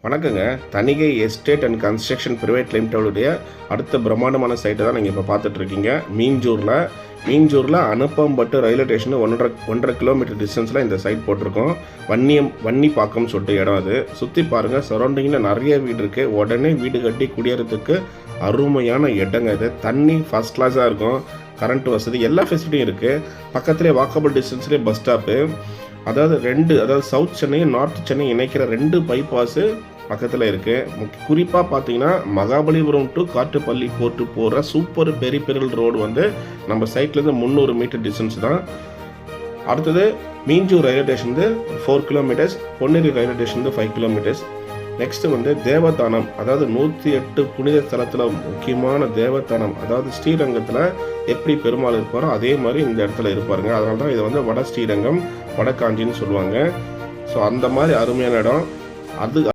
வணக்கங்க. Thanigai estate and construction private லிமிடெடுடைய அடுத்த பிரம்மாண்டமான சைட்டை தான் நீங்கள் இப்போ பார்த்துட்ருக்கீங்க. மீஞ்சூரில் அனுப்பம்பட்டு ரயில்வே ஸ்டேஷன் 1.5 கிலோமீட்டர் டிஸ்டன்ஸில் இந்த சைட் போட்டிருக்கோம். வன்னிப்பாக்கம்னு சொல்லிட்டு இடம். அது சுற்றி பாருங்கள், சரௌண்டிங்கில் நிறைய வீடு இருக்குது. உடனே வீடு கட்டி குடியேறதுக்கு அருமையான இடங்க. இது தண்ணி ஃபஸ்ட் கிளாஸாக இருக்கும். கரண்ட் வசதி எல்லா ஃபெசிலிட்டியும் இருக்குது. பக்கத்துலேயே வாக்கபிள் டிஸ்டன்ஸ்லேயே பஸ் ஸ்டாப்பு. அதாவது சவுத் சென்னை நார்த் சென்னை இணைக்கிற 2 பைபாஸு பக்கத்தில் இருக்குது. குறிப்பாக பார்த்தீங்கன்னா மகாபலிபுரம் டு காட்டுப்பள்ளி போர்ட்டு போகிற சூப்பர் பெரிபெரல் ரோடு நம்ம சைட்லேருந்து 300 மீட்டர் டிஸ்டன்ஸ் தான். அடுத்தது Minjur railway station 4 kilometres, Ponneri railway station 5 kilometres. Next Devadanam, அதாவது 108 புனித ஸ்தலத்தில் முக்கியமான தேவதானம், அதாவது ஸ்ரீரங்கத்தில் எப்படி பெருமாள் இருப்பாரோ அதே மாதிரி இந்த இடத்துல இருப்பாருங்க. அதனால தான் இதை வட ஸ்ரீரங்கம், வடகாஞ்சின்னு சொல்லுவாங்க. ஸோ அந்த மாதிரி அருமையான இடம் அது.